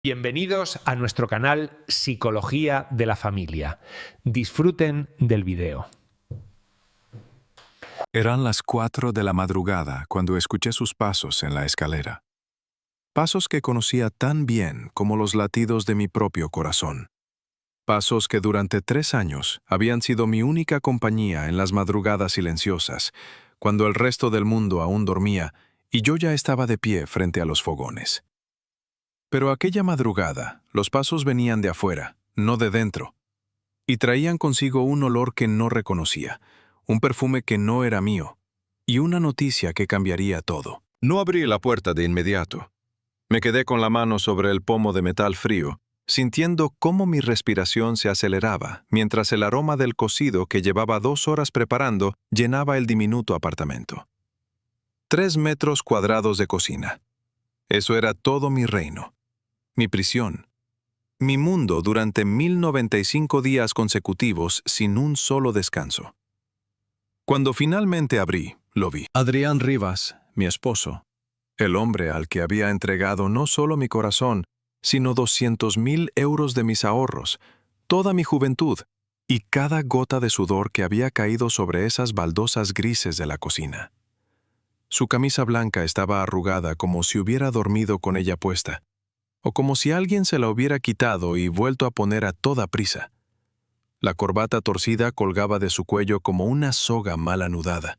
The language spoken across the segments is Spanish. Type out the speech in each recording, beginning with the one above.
Bienvenidos a nuestro canal Psicología de la Familia. Disfruten del video. Eran las 4 de la madrugada cuando escuché sus pasos en la escalera. Pasos que conocía tan bien como los latidos de mi propio corazón. Pasos que durante 3 años habían sido mi única compañía en las madrugadas silenciosas, cuando el resto del mundo aún dormía y yo ya estaba de pie frente a los fogones. Pero aquella madrugada, los pasos venían de afuera, no de dentro, y traían consigo un olor que no reconocía, un perfume que no era mío, y una noticia que cambiaría todo. No abrí la puerta de inmediato. Me quedé con la mano sobre el pomo de metal frío, sintiendo cómo mi respiración se aceleraba mientras el aroma del cocido que llevaba 2 horas preparando llenaba el diminuto apartamento. 3 metros cuadrados de cocina. Eso era todo mi reino. Mi prisión. Mi mundo durante 1095 días consecutivos sin un solo descanso. Cuando finalmente abrí, lo vi. Adrián Rivas, mi esposo. El hombre al que había entregado no solo mi corazón, sino 200,000 euros de mis ahorros, toda mi juventud y cada gota de sudor que había caído sobre esas baldosas grises de la cocina. Su camisa blanca estaba arrugada como si hubiera dormido con ella puesta, o como si alguien se la hubiera quitado y vuelto a poner a toda prisa. La corbata torcida colgaba de su cuello como una soga mal anudada.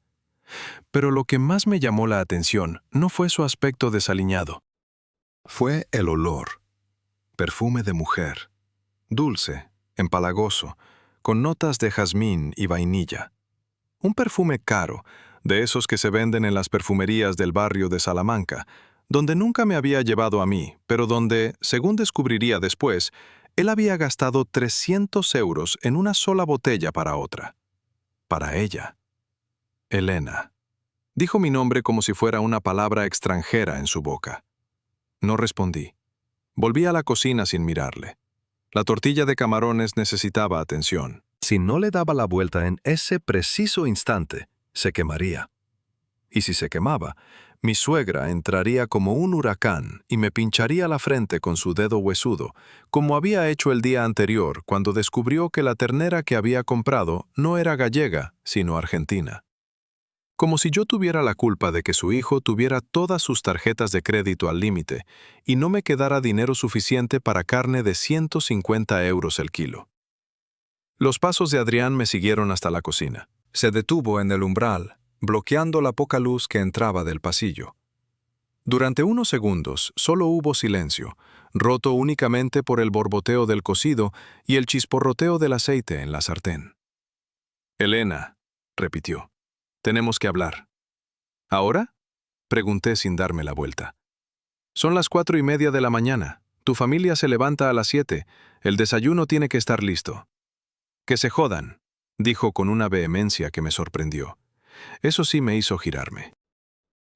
Pero lo que más me llamó la atención no fue su aspecto desaliñado. Fue el olor. Perfume de mujer. Dulce, empalagoso, con notas de jazmín y vainilla. Un perfume caro, de esos que se venden en las perfumerías del barrio de Salamanca, donde nunca me había llevado a mí, pero donde, según descubriría después, él había gastado 300 euros en una sola botella para otra. Para ella. Elena. Dijo mi nombre como si fuera una palabra extranjera en su boca. No respondí. Volví a la cocina sin mirarle. La tortilla de camarones necesitaba atención. Si no le daba la vuelta en ese preciso instante, se quemaría. Y si se quemaba, mi suegra entraría como un huracán y me pincharía la frente con su dedo huesudo, como había hecho el día anterior cuando descubrió que la ternera que había comprado no era gallega, sino argentina. Como si yo tuviera la culpa de que su hijo tuviera todas sus tarjetas de crédito al límite y no me quedara dinero suficiente para carne de 150 euros el kilo. Los pasos de Adrián me siguieron hasta la cocina. Se detuvo en el umbral, bloqueando la poca luz que entraba del pasillo. Durante unos segundos solo hubo silencio, roto únicamente por el borboteo del cocido y el chisporroteo del aceite en la sartén. «Elena», repitió, «tenemos que hablar». «¿Ahora?», pregunté sin darme la vuelta. «Son las 4:30 de la mañana. Tu familia se levanta a las 7. El desayuno tiene que estar listo». «Que se jodan», dijo con una vehemencia que me sorprendió. Eso sí me hizo girarme.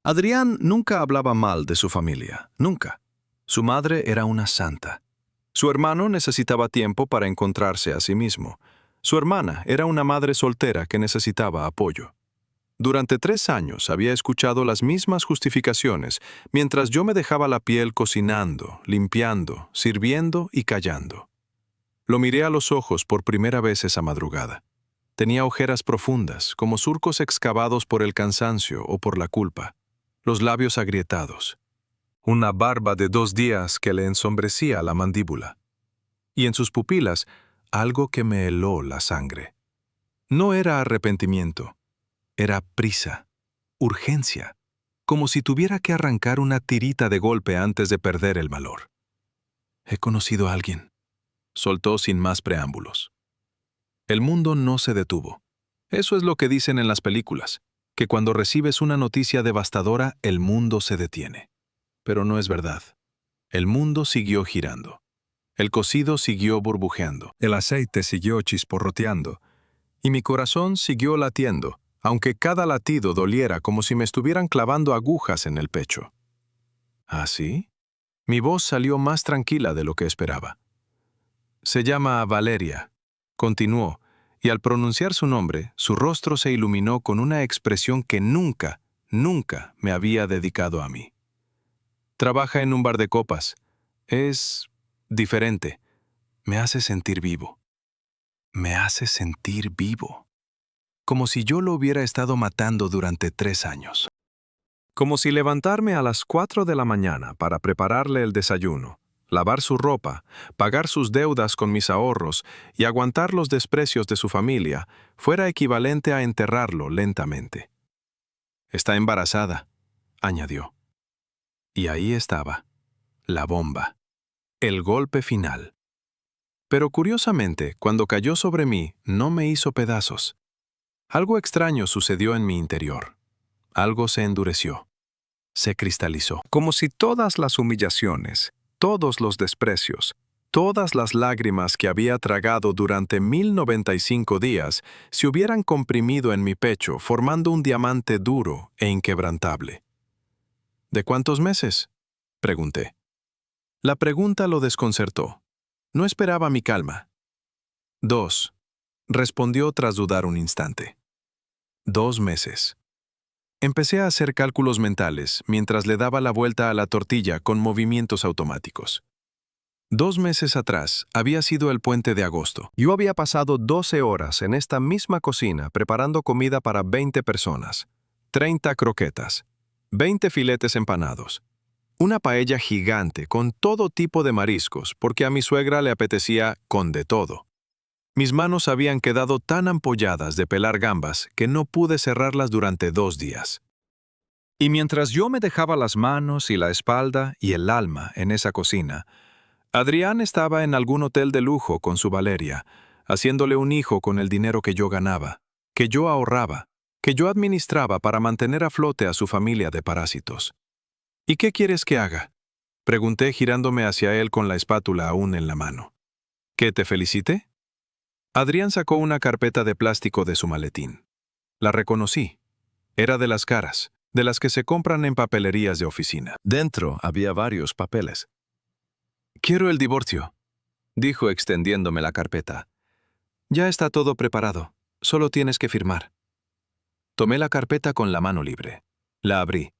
Adrián nunca hablaba mal de su familia, nunca. Su madre era una santa. Su hermano necesitaba tiempo para encontrarse a sí mismo. Su hermana era una madre soltera que necesitaba apoyo. Durante 3 años había escuchado las mismas justificaciones, mientras yo me dejaba la piel cocinando, limpiando, sirviendo y callando. Lo miré a los ojos por primera vez esa madrugada. Tenía ojeras profundas, como surcos excavados por el cansancio o por la culpa, los labios agrietados, una barba de 2 días que le ensombrecía la mandíbula, y en sus pupilas algo que me heló la sangre. No era arrepentimiento, era prisa, urgencia, como si tuviera que arrancar una tirita de golpe antes de perder el valor. «He conocido a alguien», soltó sin más preámbulos. El mundo no se detuvo. Eso es lo que dicen en las películas, que cuando recibes una noticia devastadora, el mundo se detiene. Pero no es verdad. El mundo siguió girando. El cocido siguió burbujeando. El aceite siguió chisporroteando. Y mi corazón siguió latiendo, aunque cada latido doliera como si me estuvieran clavando agujas en el pecho. ¿Ah, sí? Mi voz salió más tranquila de lo que esperaba. Se llama Valeria. Continuó, y al pronunciar su nombre, su rostro se iluminó con una expresión que nunca me había dedicado a mí. Trabaja en un bar de copas. Es diferente. Me hace sentir vivo. Me hace sentir vivo. Como si yo lo hubiera estado matando durante 3 años. Como si levantarme a las 4 de la mañana para prepararle el desayuno, lavar su ropa, pagar sus deudas con mis ahorros y aguantar los desprecios de su familia fuera equivalente a enterrarlo lentamente. Está embarazada, añadió. Y ahí estaba, la bomba, el golpe final. Pero curiosamente, cuando cayó sobre mí, no me hizo pedazos. Algo extraño sucedió en mi interior. Algo se endureció. Se cristalizó. Como si todas las humillaciones, todos los desprecios, todas las lágrimas que había tragado durante 1095 días se hubieran comprimido en mi pecho, formando un diamante duro e inquebrantable. ¿De cuántos meses?, pregunté. La pregunta lo desconcertó. No esperaba mi calma. 2, respondió tras dudar un instante. 2 meses. Empecé a hacer cálculos mentales mientras le daba la vuelta a la tortilla con movimientos automáticos. 2 meses atrás había sido el puente de agosto. Yo había pasado 12 horas en esta misma cocina preparando comida para 20 personas, 30 croquetas, 20 filetes empanados, una paella gigante con todo tipo de mariscos porque a mi suegra le apetecía con de todo. Mis manos habían quedado tan ampolladas de pelar gambas que no pude cerrarlas durante 2 días. Y mientras yo me dejaba las manos y la espalda y el alma en esa cocina, Adrián estaba en algún hotel de lujo con su Valeria, haciéndole un hijo con el dinero que yo ganaba, que yo ahorraba, que yo administraba para mantener a flote a su familia de parásitos. ¿Y qué quieres que haga?, pregunté girándome hacia él con la espátula aún en la mano. ¿Que te felicite? Adrián sacó una carpeta de plástico de su maletín. La reconocí. Era de las caras, de las que se compran en papelerías de oficina. Dentro había varios papeles. «Quiero el divorcio», dijo extendiéndome la carpeta. «Ya está todo preparado. Solo tienes que firmar». Tomé la carpeta con la mano libre. La abrí.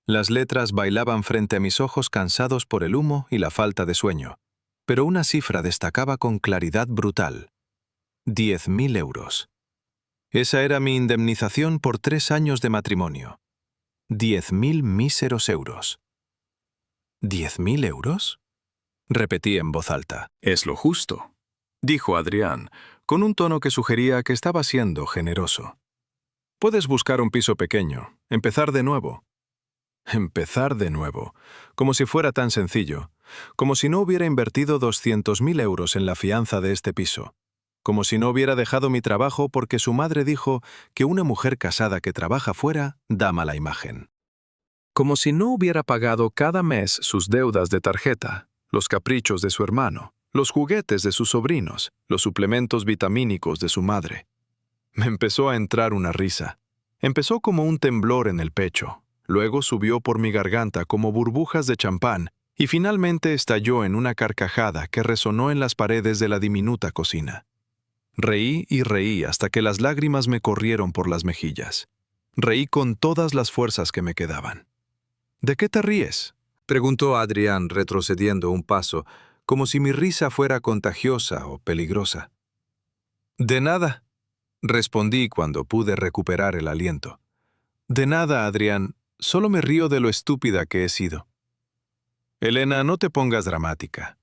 Las letras bailaban frente a mis ojos cansados por el humo y la falta de sueño, pero una cifra destacaba con claridad brutal. 10.000 euros. Esa era mi indemnización por 3 años de matrimonio. 10.000 míseros euros. ¿10.000 euros? Repetí en voz alta. «Es lo justo», dijo Adrián, con un tono que sugería que estaba siendo generoso. «Puedes buscar un piso pequeño, empezar de nuevo». Empezar de nuevo, como si fuera tan sencillo, como si no hubiera invertido 200.000 euros en la fianza de este piso. Como si no hubiera dejado mi trabajo porque su madre dijo que una mujer casada que trabaja fuera da mala imagen. Como si no hubiera pagado cada mes sus deudas de tarjeta, los caprichos de su hermano, los juguetes de sus sobrinos, los suplementos vitamínicos de su madre. Me empezó a entrar una risa. Empezó como un temblor en el pecho, luego subió por mi garganta como burbujas de champán y finalmente estalló en una carcajada que resonó en las paredes de la diminuta cocina. Reí y reí hasta que las lágrimas me corrieron por las mejillas. Reí con todas las fuerzas que me quedaban. «¿De qué te ríes?», preguntó Adrián retrocediendo un paso, como si mi risa fuera contagiosa o peligrosa. «De nada», respondí cuando pude recuperar el aliento. «De nada, Adrián, solo me río de lo estúpida que he sido». «Elena, no te pongas dramática»,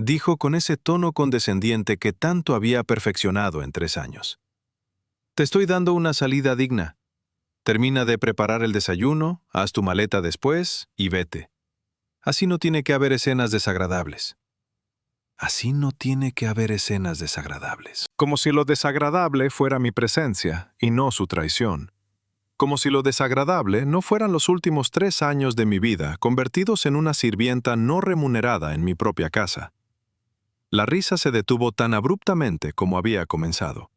dijo con ese tono condescendiente que tanto había perfeccionado en 3 años. «Te estoy dando una salida digna. Termina de preparar el desayuno, haz tu maleta después y vete. Así no tiene que haber escenas desagradables». Así no tiene que haber escenas desagradables. Como si lo desagradable fuera mi presencia y no su traición. Como si lo desagradable no fueran los últimos 3 años de mi vida convertidos en una sirvienta no remunerada en mi propia casa. La risa se detuvo tan abruptamente como había comenzado.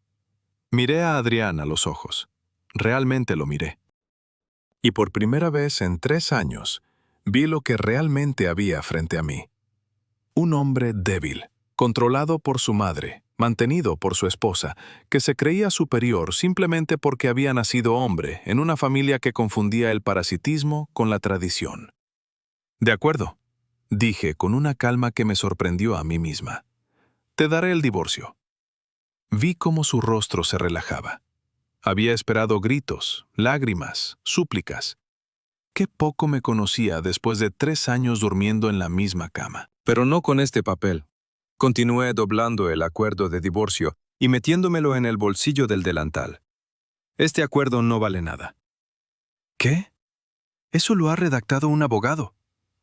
Miré a Adrián a los ojos. Realmente lo miré. Y por primera vez en 3 años, vi lo que realmente había frente a mí. Un hombre débil, controlado por su madre, mantenido por su esposa, que se creía superior simplemente porque había nacido hombre en una familia que confundía el parasitismo con la tradición. «De acuerdo», Dije con una calma que me sorprendió a mí misma. Te daré el divorcio. Vi cómo su rostro se relajaba. Había esperado gritos, lágrimas, súplicas. Qué poco me conocía después de 3 años durmiendo en la misma cama. Pero no con este papel. Continué doblando el acuerdo de divorcio y metiéndomelo en el bolsillo del delantal. Este acuerdo no vale nada. ¿Qué? Eso lo ha redactado un abogado.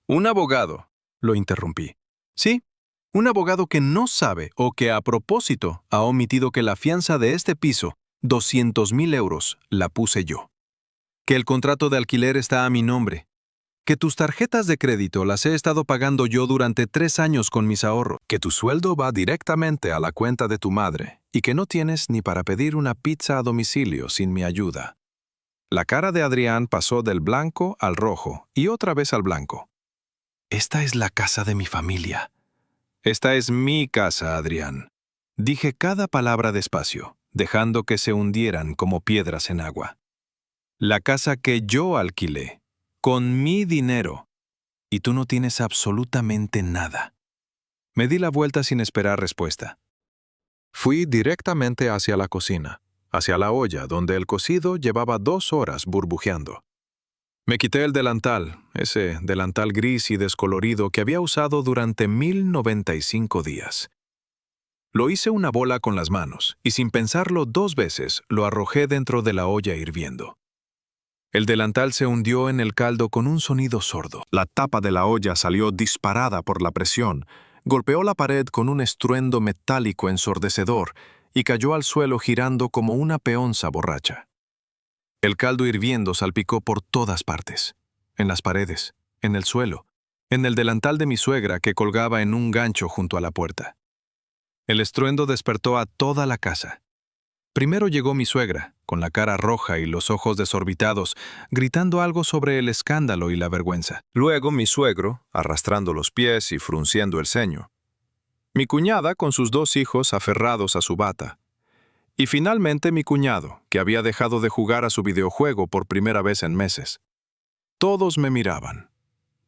¿Un abogado? Lo interrumpí. Sí, un abogado que no sabe o que a propósito ha omitido que la fianza de este piso, 200,000 euros, la puse yo. Que el contrato de alquiler está a mi nombre. Que tus tarjetas de crédito las he estado pagando yo durante 3 años con mis ahorros. Que tu sueldo va directamente a la cuenta de tu madre y que no tienes ni para pedir una pizza a domicilio sin mi ayuda. La cara de Adrián pasó del blanco al rojo y otra vez al blanco. Esta es la casa de mi familia. Esta es mi casa, Adrián. Dije cada palabra despacio, dejando que se hundieran como piedras en agua. La casa que yo alquilé, con mi dinero, y tú no tienes absolutamente nada. Me di la vuelta sin esperar respuesta. Fui directamente hacia la cocina, hacia la olla donde el cocido llevaba 2 horas burbujeando. Me quité el delantal, ese delantal gris y descolorido que había usado durante 1095 días. Lo hice una bola con las manos y sin pensarlo 2 veces lo arrojé dentro de la olla hirviendo. El delantal se hundió en el caldo con un sonido sordo. La tapa de la olla salió disparada por la presión, golpeó la pared con un estruendo metálico ensordecedor y cayó al suelo girando como una peonza borracha. El caldo hirviendo salpicó por todas partes, en las paredes, en el suelo, en el delantal de mi suegra que colgaba en un gancho junto a la puerta. El estruendo despertó a toda la casa. Primero llegó mi suegra, con la cara roja y los ojos desorbitados, gritando algo sobre el escándalo y la vergüenza. Luego mi suegro, arrastrando los pies y frunciendo el ceño. Mi cuñada con sus 2 hijos aferrados a su bata. Y finalmente mi cuñado, que había dejado de jugar a su videojuego por primera vez en meses. Todos me miraban.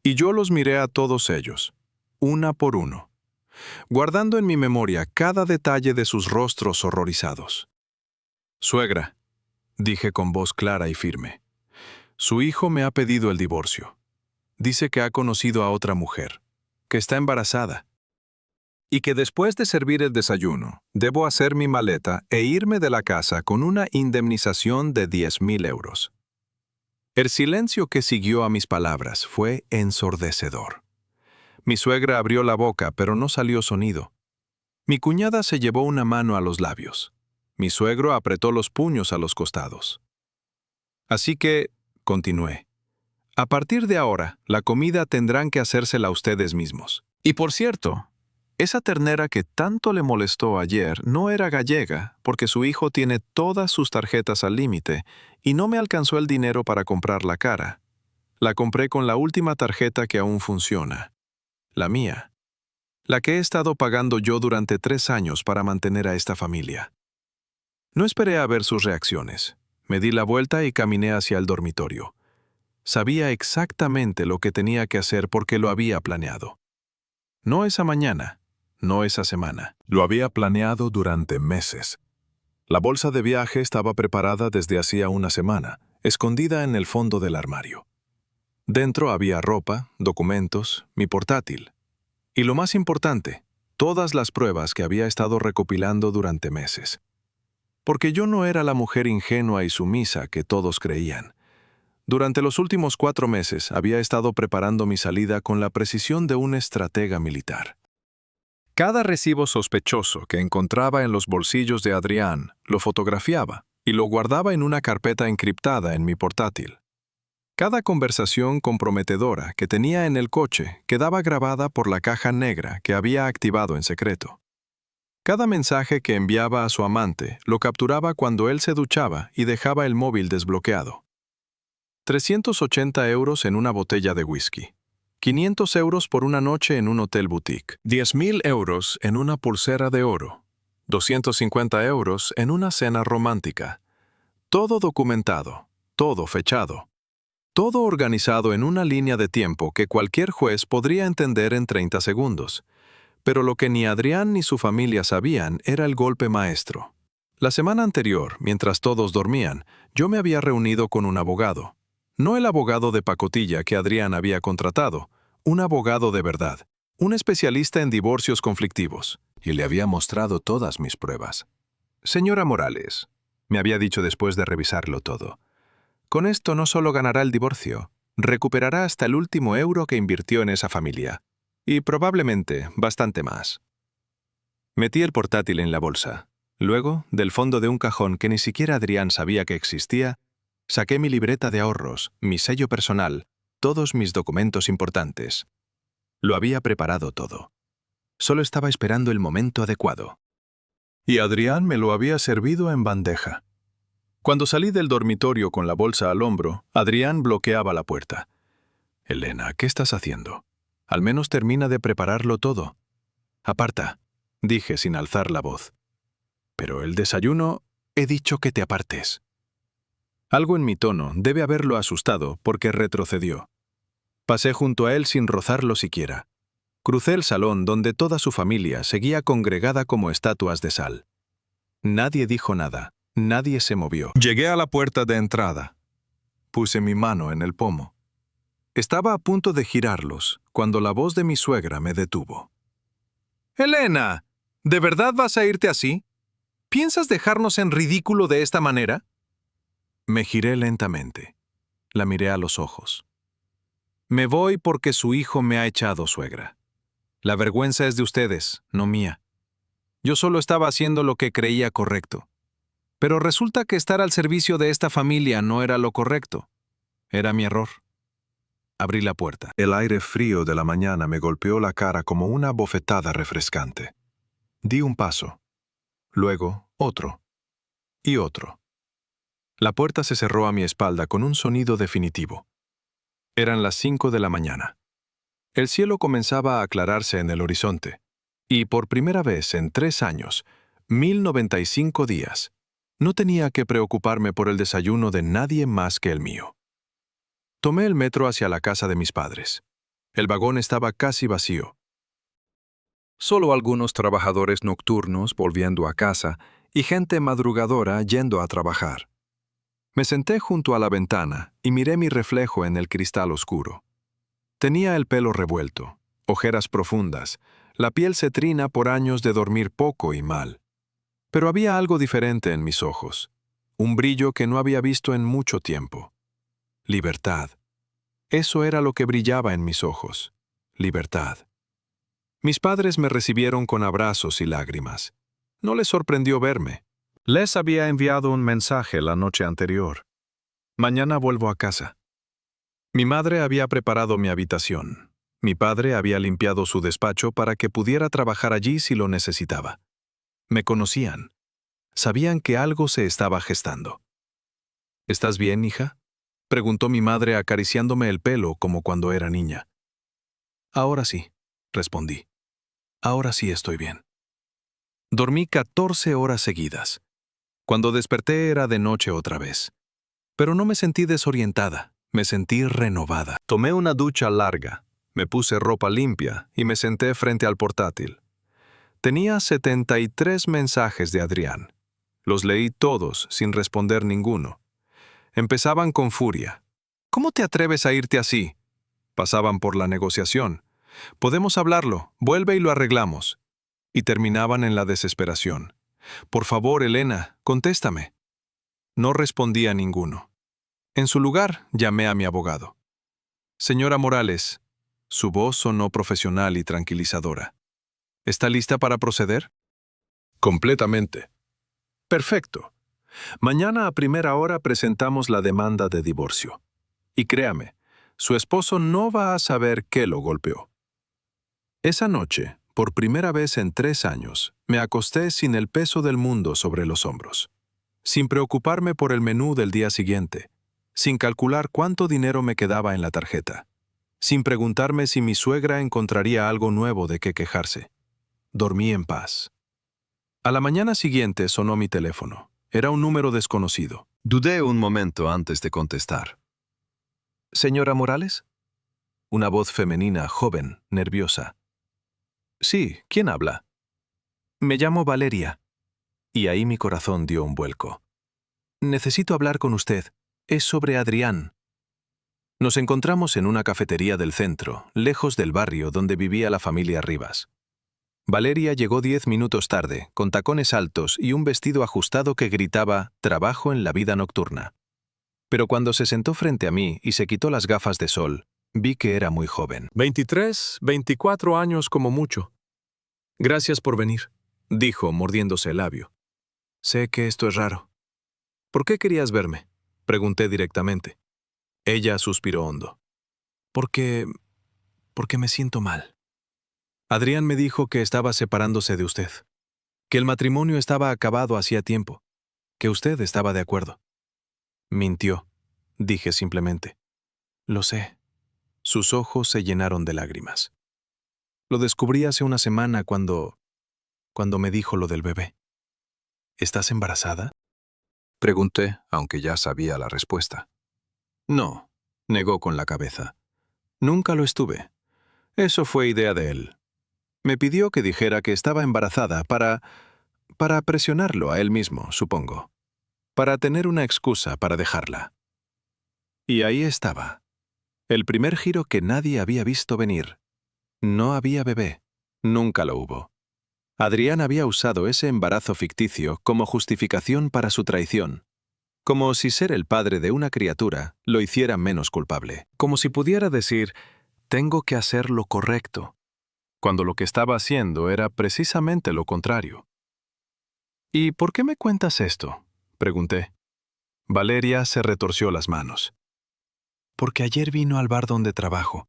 Y yo los miré a todos ellos, una por uno, guardando en mi memoria cada detalle de sus rostros horrorizados. Suegra, dije con voz clara y firme, su hijo me ha pedido el divorcio. Dice que ha conocido a otra mujer, que está embarazada. Y que después de servir el desayuno, debo hacer mi maleta e irme de la casa con una indemnización de 10,000 euros. El silencio que siguió a mis palabras fue ensordecedor. Mi suegra abrió la boca, pero no salió sonido. Mi cuñada se llevó una mano a los labios. Mi suegro apretó los puños a los costados. Así que, continué, a partir de ahora, la comida tendrán que hacérsela ustedes mismos. Y por cierto, esa ternera que tanto le molestó ayer no era gallega, porque su hijo tiene todas sus tarjetas al límite y no me alcanzó el dinero para comprar la cara. La compré con la última tarjeta que aún funciona. La mía. La que he estado pagando yo durante 3 años para mantener a esta familia. No esperé a ver sus reacciones. Me di la vuelta y caminé hacia el dormitorio. Sabía exactamente lo que tenía que hacer porque lo había planeado. No esa mañana, no esa semana. Lo había planeado durante meses. La bolsa de viaje estaba preparada desde hacía una semana, escondida en el fondo del armario. Dentro había ropa, documentos, mi portátil. Y lo más importante, todas las pruebas que había estado recopilando durante meses. Porque yo no era la mujer ingenua y sumisa que todos creían. Durante los últimos 4 meses había estado preparando mi salida con la precisión de un estratega militar. Cada recibo sospechoso que encontraba en los bolsillos de Adrián lo fotografiaba y lo guardaba en una carpeta encriptada en mi portátil. Cada conversación comprometedora que tenía en el coche quedaba grabada por la caja negra que había activado en secreto. Cada mensaje que enviaba a su amante lo capturaba cuando él se duchaba y dejaba el móvil desbloqueado. 380 euros en una botella de whisky. 500 euros por una noche en un hotel boutique. 10,000 euros en una pulsera de oro. 250 euros en una cena romántica. Todo documentado, todo fechado. Todo organizado en una línea de tiempo que cualquier juez podría entender en 30 segundos. Pero lo que ni Adrián ni su familia sabían era el golpe maestro. La semana anterior, mientras todos dormían, yo me había reunido con un abogado. No el abogado de pacotilla que Adrián había contratado, un abogado de verdad, un especialista en divorcios conflictivos. Y le había mostrado todas mis pruebas. «Señora Morales», me había dicho después de revisarlo todo, «con esto no solo ganará el divorcio, recuperará hasta el último euro que invirtió en esa familia. Y probablemente bastante más». Metí el portátil en la bolsa. Luego, del fondo de un cajón que ni siquiera Adrián sabía que existía, saqué mi libreta de ahorros, mi sello personal, todos mis documentos importantes. Lo había preparado todo. Solo estaba esperando el momento adecuado. Y Adrián me lo había servido en bandeja. Cuando salí del dormitorio con la bolsa al hombro, Adrián bloqueaba la puerta. «Elena, ¿qué estás haciendo? Al menos termina de prepararlo todo». «Aparta», dije sin alzar la voz. «Pero el desayuno, he dicho que te apartes». Algo en mi tono debe haberlo asustado porque retrocedió. Pasé junto a él sin rozarlo siquiera. Crucé el salón donde toda su familia seguía congregada como estatuas de sal. Nadie dijo nada, nadie se movió. Llegué a la puerta de entrada. Puse mi mano en el pomo. Estaba a punto de girarlos cuando la voz de mi suegra me detuvo. «Elena, ¿de verdad vas a irte así? ¿Piensas dejarnos en ridículo de esta manera?» Me giré lentamente. La miré a los ojos. «Me voy porque su hijo me ha echado, suegra. La vergüenza es de ustedes, no mía. Yo solo estaba haciendo lo que creía correcto. Pero resulta que estar al servicio de esta familia no era lo correcto. Era mi error». Abrí la puerta. El aire frío de la mañana me golpeó la cara como una bofetada refrescante. Di un paso. Luego, otro. Y otro. La puerta se cerró a mi espalda con un sonido definitivo. Eran las 5 de la mañana. El cielo comenzaba a aclararse en el horizonte, y por primera vez en 3 años, 1095 días, no tenía que preocuparme por el desayuno de nadie más que el mío. Tomé el metro hacia la casa de mis padres. El vagón estaba casi vacío. Solo algunos trabajadores nocturnos volviendo a casa y gente madrugadora yendo a trabajar. Me senté junto a la ventana y miré mi reflejo en el cristal oscuro. Tenía el pelo revuelto, ojeras profundas, la piel cetrina por años de dormir poco y mal. Pero había algo diferente en mis ojos, un brillo que no había visto en mucho tiempo. Libertad. Eso era lo que brillaba en mis ojos. Libertad. Mis padres me recibieron con abrazos y lágrimas. No les sorprendió verme. Les había enviado un mensaje la noche anterior. Mañana vuelvo a casa. Mi madre había preparado mi habitación. Mi padre había limpiado su despacho para que pudiera trabajar allí si lo necesitaba. Me conocían. Sabían que algo se estaba gestando. ¿Estás bien, hija?, preguntó mi madre acariciándome el pelo como cuando era niña. Ahora sí, respondí. Ahora sí estoy bien. Dormí 14 horas seguidas. Cuando desperté era de noche otra vez. Pero no me sentí desorientada, me sentí renovada. Tomé una ducha larga, me puse ropa limpia y me senté frente al portátil. Tenía 73 mensajes de Adrián. Los leí todos sin responder ninguno. Empezaban con furia. «¿Cómo te atreves a irte así?» Pasaban por la negociación. «Podemos hablarlo, vuelve y lo arreglamos». Y terminaban en la desesperación. «Por favor, Elena, contéstame». No respondía a ninguno. En su lugar, llamé a mi abogado. «Señora Morales», su voz sonó profesional y tranquilizadora. «¿Está lista para proceder?» «Completamente». «Perfecto. Mañana a primera hora presentamos la demanda de divorcio. Y créame, su esposo no va a saber qué lo golpeó». Esa noche, por primera vez en 3 años, me acosté sin el peso del mundo sobre los hombros. Sin preocuparme por el menú del día siguiente. Sin calcular cuánto dinero me quedaba en la tarjeta. Sin preguntarme si mi suegra encontraría algo nuevo de qué quejarse. Dormí en paz. A la mañana siguiente sonó mi teléfono. Era un número desconocido. Dudé un momento antes de contestar. Señora Morales. Una voz femenina, joven, nerviosa. Sí, ¿quién habla? Me llamo Valeria. Y ahí mi corazón dio un vuelco. Necesito hablar con usted. Es sobre Adrián. Nos encontramos en una cafetería del centro, lejos del barrio donde vivía la familia Rivas. Valeria llegó 10 minutos tarde, con tacones altos y un vestido ajustado que gritaba «Trabajo en la vida nocturna». Pero cuando se sentó frente a mí y se quitó las gafas de sol, vi que era muy joven. 23, 24 años como mucho. Gracias por venir, dijo, mordiéndose el labio. Sé que esto es raro. ¿Por qué querías verme? Pregunté directamente. Ella suspiró hondo. Porque me siento mal. Adrián me dijo que estaba separándose de usted, que el matrimonio estaba acabado hacía tiempo, que usted estaba de acuerdo. Mintió, dije simplemente. Lo sé. Sus ojos se llenaron de lágrimas. Lo descubrí hace una semana cuando me dijo lo del bebé. ¿Estás embarazada? Pregunté, aunque ya sabía la respuesta. No, negó con la cabeza. Nunca lo estuve. Eso fue idea de él. Me pidió que dijera que estaba embarazada para presionarlo a él mismo, supongo. Para tener una excusa para dejarla. Y ahí estaba. El primer giro que nadie había visto venir. No había bebé. Nunca lo hubo. Adrián había usado ese embarazo ficticio como justificación para su traición. Como si ser el padre de una criatura lo hiciera menos culpable. Como si pudiera decir, tengo que hacer lo correcto, cuando lo que estaba haciendo era precisamente lo contrario. ¿Y por qué me cuentas esto?, pregunté. Valeria se retorció las manos. Porque ayer vino al bar donde trabajo.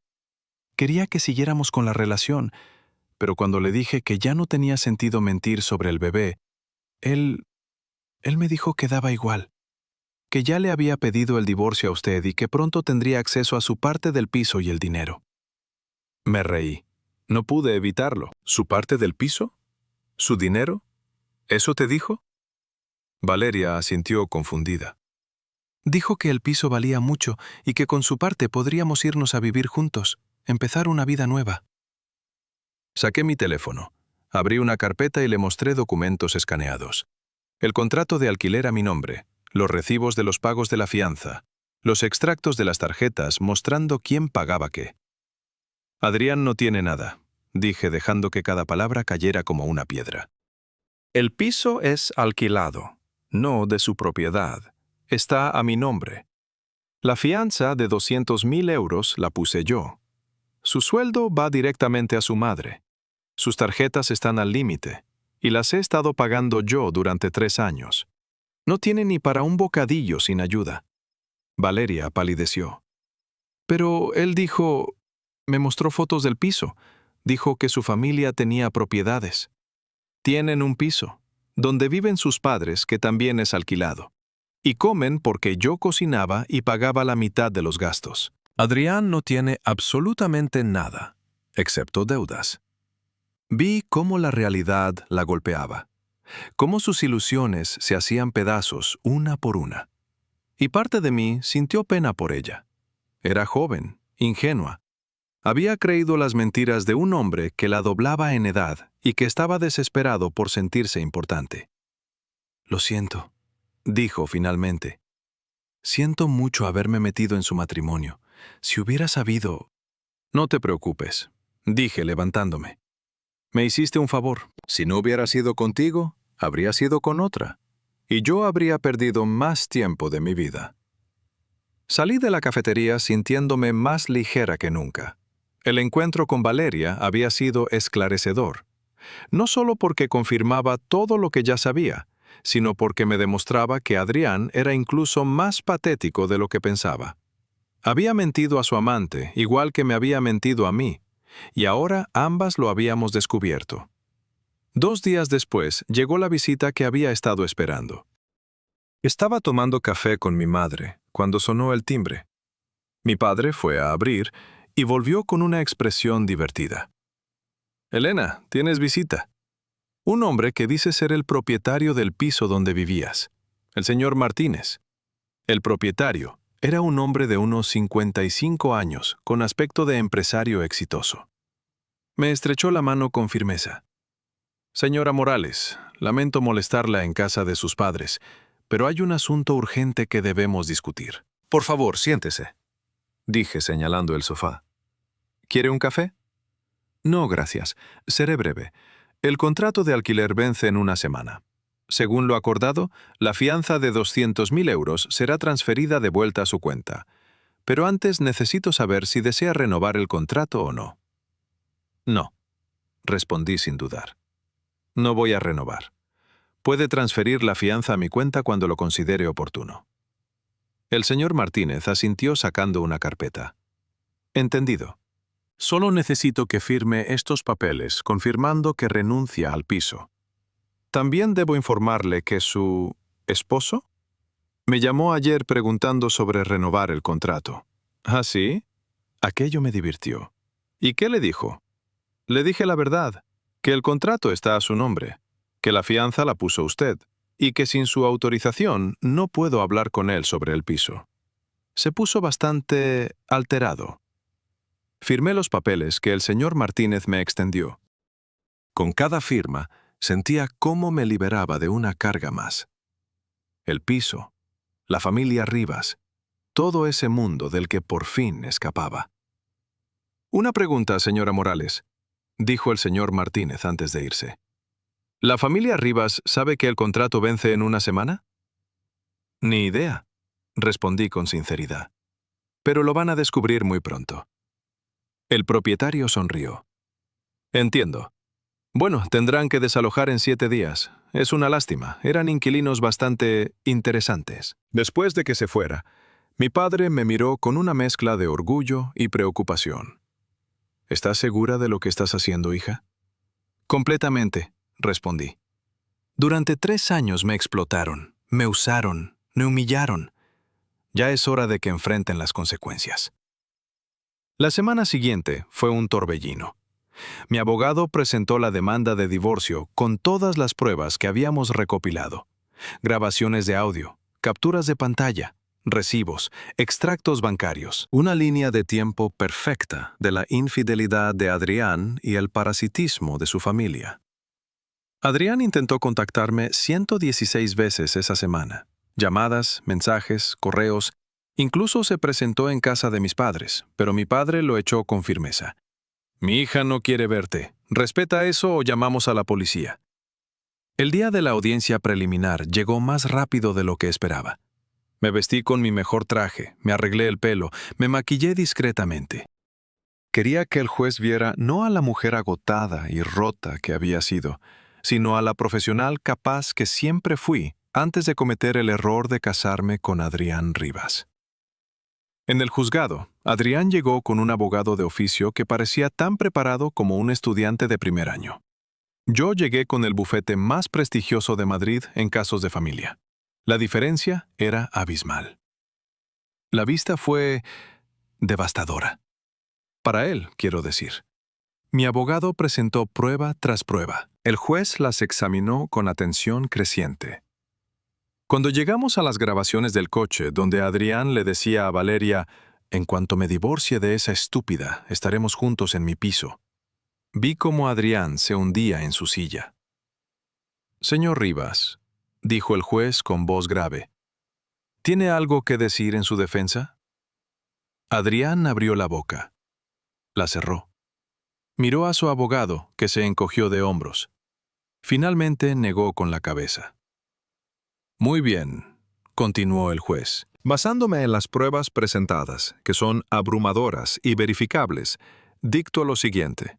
Quería que siguiéramos con la relación, pero cuando le dije que ya no tenía sentido mentir sobre el bebé, él me dijo que daba igual, que ya le había pedido el divorcio a usted y que pronto tendría acceso a su parte del piso y el dinero. Me reí. No pude evitarlo. ¿Su parte del piso? ¿Su dinero? ¿Eso te dijo? Valeria asintió confundida. Dijo que el piso valía mucho y que con su parte podríamos irnos a vivir juntos, empezar una vida nueva. Saqué mi teléfono, abrí una carpeta y le mostré documentos escaneados. El contrato de alquiler a mi nombre, los recibos de los pagos de la fianza, los extractos de las tarjetas mostrando quién pagaba qué. Adrián no tiene nada, dije dejando que cada palabra cayera como una piedra. El piso es alquilado, no de su propiedad. Está a mi nombre. La fianza de 200.000 euros la puse yo. Su sueldo va directamente a su madre. Sus tarjetas están al límite, y las he estado pagando yo durante 3 años. No tiene ni para un bocadillo sin ayuda. Valeria palideció. Pero él dijo... Me mostró fotos del piso. Dijo que su familia tenía propiedades. Tienen un piso, donde viven sus padres, que también es alquilado. Y comen porque yo cocinaba y pagaba la mitad de los gastos. Adrián no tiene absolutamente nada, excepto deudas. Vi cómo la realidad la golpeaba, cómo sus ilusiones se hacían pedazos una por una. Y parte de mí sintió pena por ella. Era joven, ingenua. Había creído las mentiras de un hombre que la doblaba en edad y que estaba desesperado por sentirse importante. Lo siento, dijo finalmente. Siento mucho haberme metido en su matrimonio. Si hubiera sabido... No te preocupes, dije levantándome. Me hiciste un favor. Si no hubiera sido contigo, habría sido con otra. Y yo habría perdido más tiempo de mi vida. Salí de la cafetería sintiéndome más ligera que nunca. El encuentro con Valeria había sido esclarecedor. No solo porque confirmaba todo lo que ya sabía, sino porque me demostraba que Adrián era incluso más patético de lo que pensaba. Había mentido a su amante, igual que me había mentido a mí, y ahora ambas lo habíamos descubierto. 2 días después llegó la visita que había estado esperando. Estaba tomando café con mi madre cuando sonó el timbre. Mi padre fue a abrir y volvió con una expresión divertida. «Elena, tienes visita. Un hombre que dice ser el propietario del piso donde vivías, el señor Martínez. El propietario, Era un hombre de unos 55 años, con aspecto de empresario exitoso. Me estrechó la mano con firmeza. Señora Morales, lamento molestarla en casa de sus padres, pero hay un asunto urgente que debemos discutir. Por favor, siéntese, dije señalando el sofá. ¿Quiere un café? No, gracias. Seré breve. El contrato de alquiler vence en una semana. Según lo acordado, la fianza de 200.000 euros será transferida de vuelta a su cuenta. Pero antes necesito saber si desea renovar el contrato o no. No, respondí sin dudar. No voy a renovar. Puede transferir la fianza a mi cuenta cuando lo considere oportuno. El señor Martínez asintió sacando una carpeta. Entendido. Solo necesito que firme estos papeles confirmando que renuncia al piso. También debo informarle que su esposo me llamó ayer preguntando sobre renovar el contrato. ¿Ah, sí? Aquello me divirtió. ¿Y qué le dijo? Le dije la verdad, que el contrato está a su nombre, que la fianza la puso usted, y que sin su autorización no puedo hablar con él sobre el piso. Se puso bastante alterado. Firmé los papeles que el señor Martínez me extendió. Con cada firma, sentía cómo me liberaba de una carga más. El piso, la familia Rivas, todo ese mundo del que por fin escapaba. Una pregunta, señora Morales, dijo el señor Martínez antes de irse. ¿La familia Rivas sabe que el contrato vence en una semana? Ni idea, respondí con sinceridad. Pero lo van a descubrir muy pronto. El propietario sonrió. Entiendo. Bueno, tendrán que desalojar en 7 días. Es una lástima. Eran inquilinos bastante interesantes. Después de que se fuera, mi padre me miró con una mezcla de orgullo y preocupación. ¿Estás segura de lo que estás haciendo, hija? Completamente, respondí. Durante 3 años me explotaron, me usaron, me humillaron. Ya es hora de que enfrenten las consecuencias. La semana siguiente fue un torbellino. Mi abogado presentó la demanda de divorcio con todas las pruebas que habíamos recopilado. Grabaciones de audio, capturas de pantalla, recibos, extractos bancarios. Una línea de tiempo perfecta de la infidelidad de Adrián y el parasitismo de su familia. Adrián intentó contactarme 116 veces esa semana. Llamadas, mensajes, correos. Incluso se presentó en casa de mis padres, pero mi padre lo echó con firmeza. Mi hija no quiere verte. Respeta eso o llamamos a la policía. El día de la audiencia preliminar llegó más rápido de lo que esperaba. Me vestí con mi mejor traje, me arreglé el pelo, me maquillé discretamente. Quería que el juez viera no a la mujer agotada y rota que había sido, sino a la profesional capaz que siempre fui antes de cometer el error de casarme con Adrián Rivas. En el juzgado, Adrián llegó con un abogado de oficio que parecía tan preparado como un estudiante de primer año. Yo llegué con el bufete más prestigioso de Madrid en casos de familia. La diferencia era abismal. La vista fue devastadora. Para él, quiero decir. Mi abogado presentó prueba tras prueba. El juez las examinó con atención creciente. Cuando llegamos a las grabaciones del coche, donde Adrián le decía a Valeria, «En cuanto me divorcie de esa estúpida, estaremos juntos en mi piso», vi cómo Adrián se hundía en su silla. «Señor Rivas», dijo el juez con voz grave, «¿tiene algo que decir en su defensa?» Adrián abrió la boca. La cerró. Miró a su abogado, que se encogió de hombros. Finalmente negó con la cabeza. «Muy bien», continuó el juez. «Basándome en las pruebas presentadas, que son abrumadoras y verificables, dicto lo siguiente.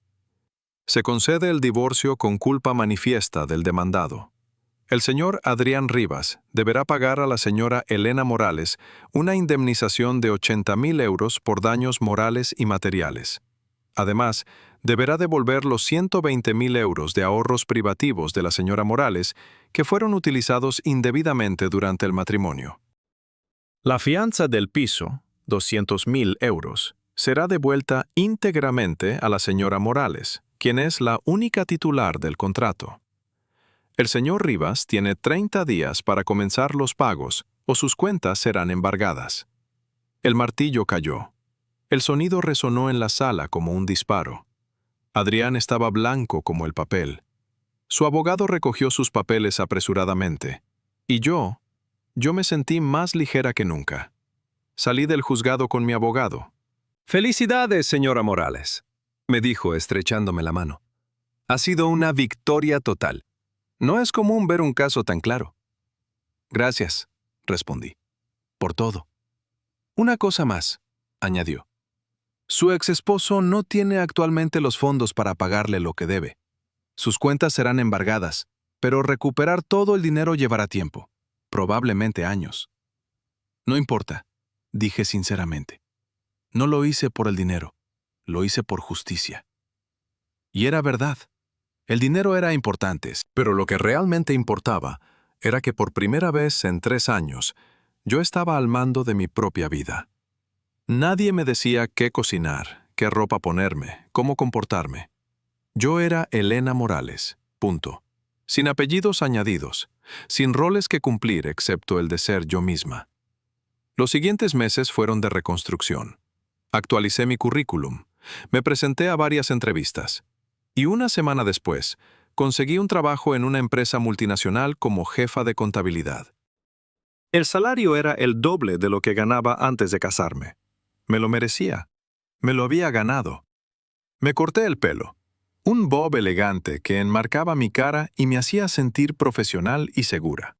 Se concede el divorcio con culpa manifiesta del demandado. El señor Adrián Rivas deberá pagar a la señora Elena Morales una indemnización de 80.000 euros por daños morales y materiales. Además, deberá devolver los 120.000 euros de ahorros privativos de la señora Morales que fueron utilizados indebidamente durante el matrimonio. La fianza del piso, 200.000 euros, será devuelta íntegramente a la señora Morales, quien es la única titular del contrato. El señor Rivas tiene 30 días para comenzar los pagos o sus cuentas serán embargadas. El martillo cayó. El sonido resonó en la sala como un disparo. Adrián estaba blanco como el papel. Su abogado recogió sus papeles apresuradamente. Y yo me sentí más ligera que nunca. Salí del juzgado con mi abogado. «Felicidades, señora Morales», me dijo estrechándome la mano. «Ha sido una victoria total. No es común ver un caso tan claro». «Gracias», respondí, «por todo». «Una cosa más», añadió. «Su exesposo no tiene actualmente los fondos para pagarle lo que debe. Sus cuentas serán embargadas, pero recuperar todo el dinero llevará tiempo, probablemente años». «No importa», dije sinceramente. «No lo hice por el dinero, lo hice por justicia». Y era verdad. El dinero era importante, pero lo que realmente importaba era que por primera vez en 3 años yo estaba al mando de mi propia vida. Nadie me decía qué cocinar, qué ropa ponerme, cómo comportarme. Yo era Elena Morales, punto. Sin apellidos añadidos, sin roles que cumplir excepto el de ser yo misma. Los siguientes meses fueron de reconstrucción. Actualicé mi currículum, me presenté a varias entrevistas. Y una semana después, conseguí un trabajo en una empresa multinacional como jefa de contabilidad. El salario era el doble de lo que ganaba antes de casarme. Me lo merecía. Me lo había ganado. Me corté el pelo. Un bob elegante que enmarcaba mi cara y me hacía sentir profesional y segura.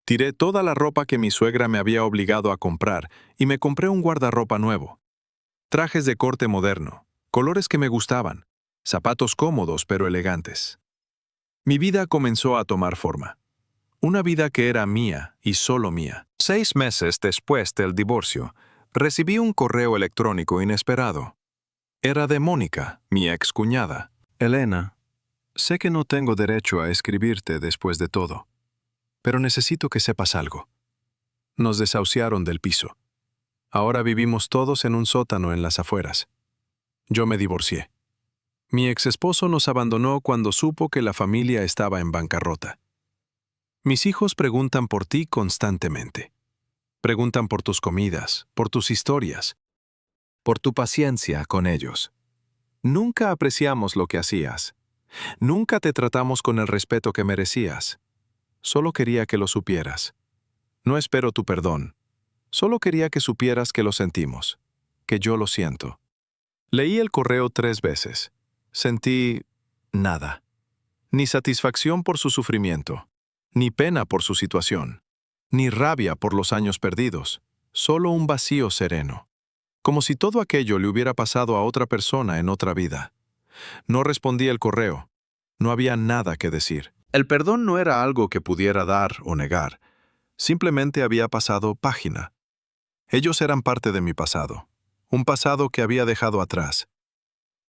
Tiré toda la ropa que mi suegra me había obligado a comprar y me compré un guardarropa nuevo. Trajes de corte moderno, colores que me gustaban, zapatos cómodos pero elegantes. Mi vida comenzó a tomar forma. Una vida que era mía y solo mía. 6 meses después del divorcio, recibí un correo electrónico inesperado. Era de Mónica, mi excuñada. «Elena, sé que no tengo derecho a escribirte después de todo, pero necesito que sepas algo. Nos desahuciaron del piso. Ahora vivimos todos en un sótano en las afueras. Yo me divorcié. Mi exesposo nos abandonó cuando supo que la familia estaba en bancarrota. Mis hijos preguntan por ti constantemente. Preguntan por tus comidas, por tus historias, por tu paciencia con ellos. Nunca apreciamos lo que hacías. Nunca te tratamos con el respeto que merecías. Solo quería que lo supieras. No espero tu perdón. Solo quería que supieras que lo sentimos, que yo lo siento». Leí el correo 3 veces. Sentí nada. Ni satisfacción por su sufrimiento, ni pena por su situación, ni rabia por los años perdidos, solo un vacío sereno. Como si todo aquello le hubiera pasado a otra persona en otra vida. No respondí el correo. No había nada que decir. El perdón no era algo que pudiera dar o negar. Simplemente había pasado página. Ellos eran parte de mi pasado. Un pasado que había dejado atrás.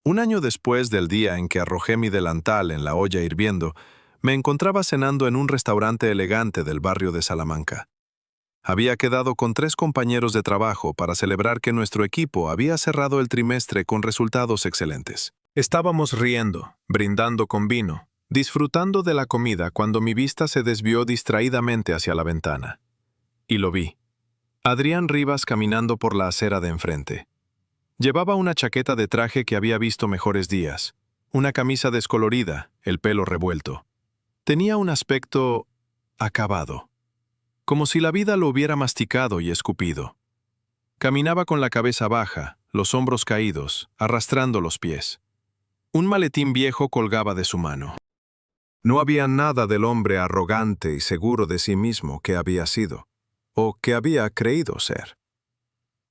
Un año después del día en que arrojé mi delantal en la olla hirviendo, me encontraba cenando en un restaurante elegante del barrio de Salamanca. Había quedado con 3 compañeros de trabajo para celebrar que nuestro equipo había cerrado el trimestre con resultados excelentes. Estábamos riendo, brindando con vino, disfrutando de la comida cuando mi vista se desvió distraídamente hacia la ventana. Y lo vi. Adrián Rivas caminando por la acera de enfrente. Llevaba una chaqueta de traje que había visto mejores días, una camisa descolorida, el pelo revuelto. Tenía un aspecto acabado, como si la vida lo hubiera masticado y escupido. Caminaba con la cabeza baja, los hombros caídos, arrastrando los pies. Un maletín viejo colgaba de su mano. No había nada del hombre arrogante y seguro de sí mismo que había sido, o que había creído ser.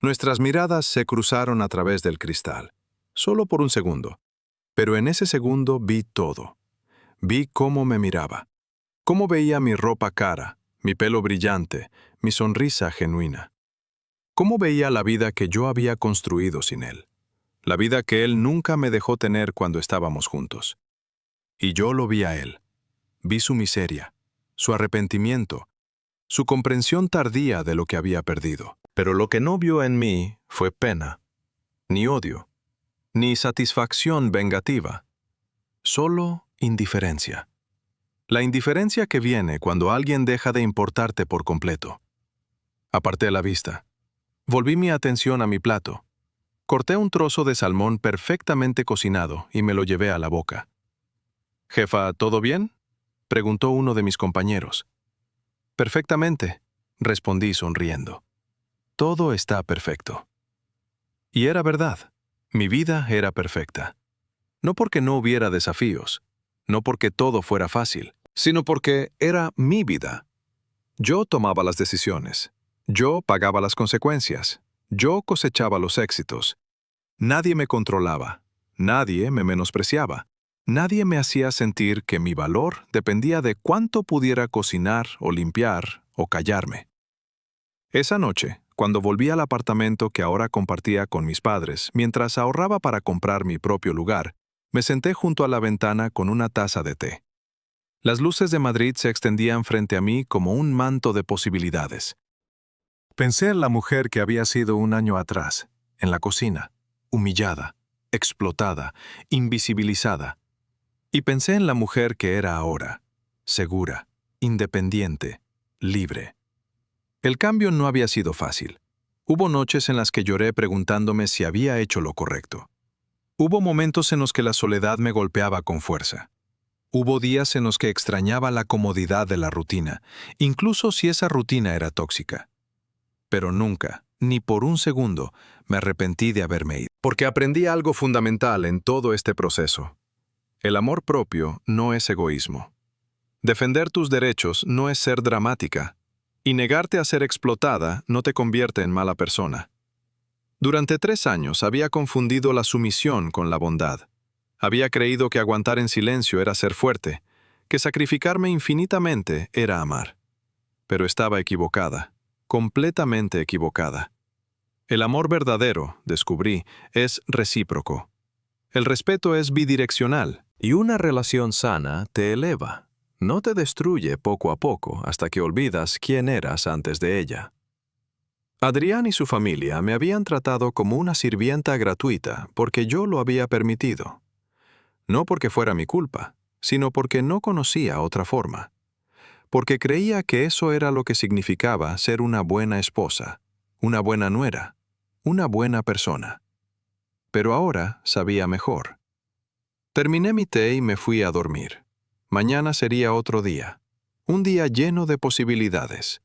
Nuestras miradas se cruzaron a través del cristal, solo por un segundo. Pero en ese segundo vi todo. Vi cómo me miraba, cómo veía mi ropa cara, mi pelo brillante, mi sonrisa genuina. Cómo veía la vida que yo había construido sin él, la vida que él nunca me dejó tener cuando estábamos juntos. Y yo lo vi a él. Vi su miseria, su arrepentimiento, su comprensión tardía de lo que había perdido. Pero lo que no vio en mí fue pena, ni odio, ni satisfacción vengativa, solo indiferencia. La indiferencia que viene cuando alguien deja de importarte por completo. Aparté la vista. Volví mi atención a mi plato. Corté un trozo de salmón perfectamente cocinado y me lo llevé a la boca. «Jefa, ¿todo bien?», preguntó uno de mis compañeros. «Perfectamente», respondí sonriendo. «Todo está perfecto». Y era verdad. Mi vida era perfecta. No porque no hubiera desafíos, no porque todo fuera fácil, sino porque era mi vida. Yo tomaba las decisiones. Yo pagaba las consecuencias. Yo cosechaba los éxitos. Nadie me controlaba. Nadie me menospreciaba. Nadie me hacía sentir que mi valor dependía de cuánto pudiera cocinar o limpiar o callarme. Esa noche, cuando volví al apartamento que ahora compartía con mis padres, mientras ahorraba para comprar mi propio lugar, me senté junto a la ventana con una taza de té. Las luces de Madrid se extendían frente a mí como un manto de posibilidades. Pensé en la mujer que había sido un año atrás, en la cocina, humillada, explotada, invisibilizada. Y pensé en la mujer que era ahora, segura, independiente, libre. El cambio no había sido fácil. Hubo noches en las que lloré preguntándome si había hecho lo correcto. Hubo momentos en los que la soledad me golpeaba con fuerza. Hubo días en los que extrañaba la comodidad de la rutina, incluso si esa rutina era tóxica. Pero nunca, ni por un segundo, me arrepentí de haberme ido. Porque aprendí algo fundamental en todo este proceso. El amor propio no es egoísmo. Defender tus derechos no es ser dramática. Y negarte a ser explotada no te convierte en mala persona. Durante 3 años había confundido la sumisión con la bondad. Había creído que aguantar en silencio era ser fuerte, que sacrificarme infinitamente era amar. Pero estaba equivocada, completamente equivocada. El amor verdadero, descubrí, es recíproco. El respeto es bidireccional. Y una relación sana te eleva. No te destruye poco a poco hasta que olvidas quién eras antes de ella. Adrián y su familia me habían tratado como una sirvienta gratuita porque yo lo había permitido. No porque fuera mi culpa, sino porque no conocía otra forma. Porque creía que eso era lo que significaba ser una buena esposa, una buena nuera, una buena persona. Pero ahora sabía mejor. Terminé mi té y me fui a dormir. Mañana sería otro día, un día lleno de posibilidades.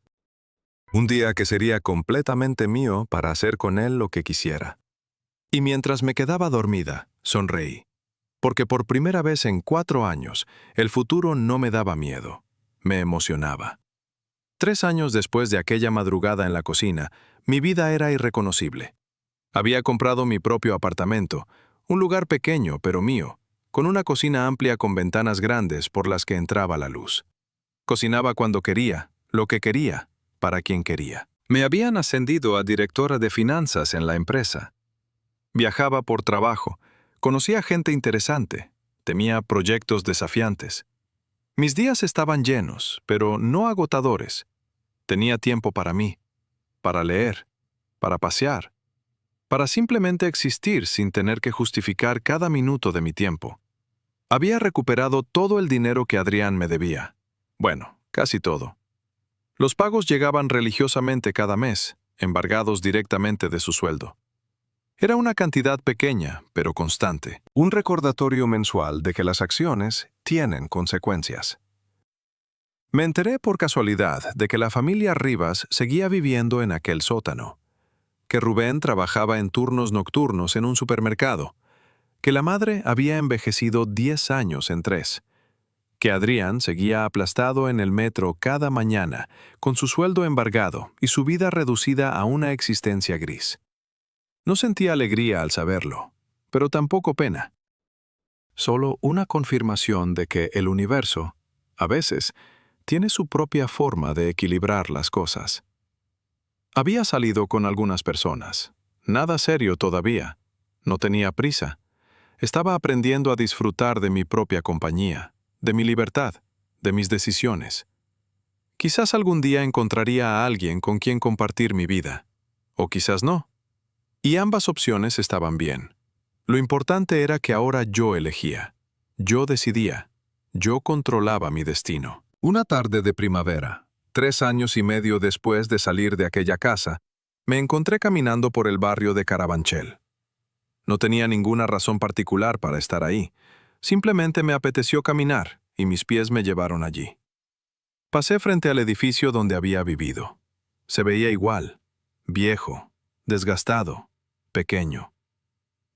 Un día que sería completamente mío para hacer con él lo que quisiera. Y mientras me quedaba dormida, sonreí. Porque por primera vez en 4 años, el futuro no me daba miedo, me emocionaba. 3 años después de aquella madrugada en la cocina, mi vida era irreconocible. Había comprado mi propio apartamento, un lugar pequeño pero mío, con una cocina amplia con ventanas grandes por las que entraba la luz. Cocinaba cuando quería, lo que quería, para quien quería. Me habían ascendido a directora de finanzas en la empresa. Viajaba por trabajo, conocía gente interesante, tenía proyectos desafiantes. Mis días estaban llenos, pero no agotadores. Tenía tiempo para mí, para leer, para pasear, para simplemente existir sin tener que justificar cada minuto de mi tiempo. Había recuperado todo el dinero que Adrián me debía. Bueno, casi todo. Los pagos llegaban religiosamente cada mes, embargados directamente de su sueldo. Era una cantidad pequeña, pero constante. Un recordatorio mensual de que las acciones tienen consecuencias. Me enteré por casualidad de que la familia Rivas seguía viviendo en aquel sótano, que Rubén trabajaba en turnos nocturnos en un supermercado, que la madre había envejecido 10 años en 3, que Adrián seguía aplastado en el metro cada mañana, con su sueldo embargado y su vida reducida a una existencia gris. No sentía alegría al saberlo, pero tampoco pena. Solo una confirmación de que el universo, a veces, tiene su propia forma de equilibrar las cosas. Había salido con algunas personas. Nada serio todavía. No tenía prisa. Estaba aprendiendo a disfrutar de mi propia compañía, de mi libertad, de mis decisiones. Quizás algún día encontraría a alguien con quien compartir mi vida. O quizás no. Y ambas opciones estaban bien. Lo importante era que ahora yo elegía. Yo decidía. Yo controlaba mi destino. Una tarde de primavera, 3 años y medio después de salir de aquella casa, Me encontré caminando por el barrio de Carabanchel. No tenía ninguna razón particular para estar ahí. Simplemente me apeteció caminar y mis pies me llevaron allí. Pasé frente al edificio donde había vivido. Se veía igual, viejo, desgastado, pequeño.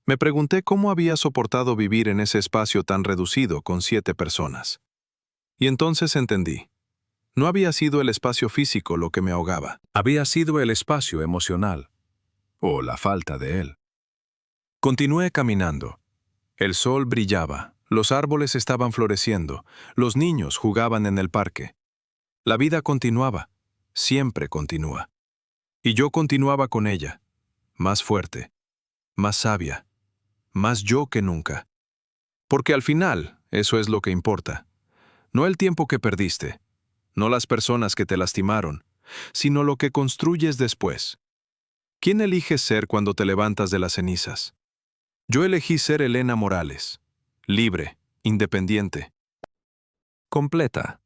Me pregunté cómo había soportado vivir en ese espacio tan reducido con 7 personas. Y entonces entendí. No había sido el espacio físico lo que me ahogaba. Había sido el espacio emocional, o la falta de él. Continué caminando. El sol brillaba, los árboles estaban floreciendo, los niños jugaban en el parque. La vida continuaba, siempre continúa. Y yo continuaba con ella, más fuerte, más sabia, más yo que nunca. Porque al final, eso es lo que importa. No el tiempo que perdiste, no las personas que te lastimaron, sino lo que construyes después. ¿Quién eliges ser cuando te levantas de las cenizas? Yo elegí ser Elena Morales, libre, independiente, completa.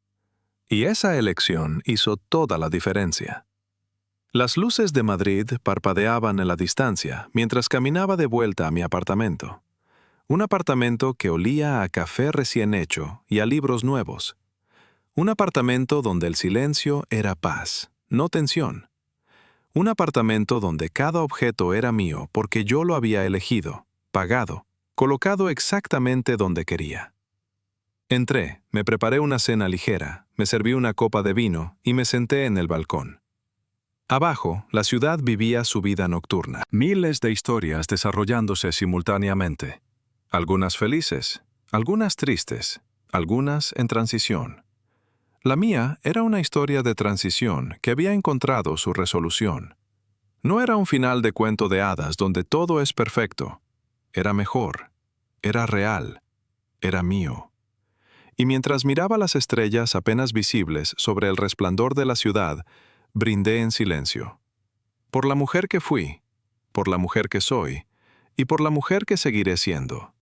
Y esa elección hizo toda la diferencia. Las luces de Madrid parpadeaban en la distancia mientras caminaba de vuelta a mi apartamento. Un apartamento que olía a café recién hecho y a libros nuevos. Un apartamento donde el silencio era paz, no tensión. Un apartamento donde cada objeto era mío porque yo lo había elegido, pagado, colocado exactamente donde quería. Entré, me preparé una cena ligera, me serví una copa de vino y me senté en el balcón. Abajo, la ciudad vivía su vida nocturna. Miles de historias desarrollándose simultáneamente. Algunas felices, algunas tristes, algunas en transición. La mía era una historia de transición que había encontrado su resolución. No era un final de cuento de hadas donde todo es perfecto. Era mejor, era real, era mío. Y mientras miraba las estrellas apenas visibles sobre el resplandor de la ciudad, brindé en silencio. Por la mujer que fui, por la mujer que soy, y por la mujer que seguiré siendo.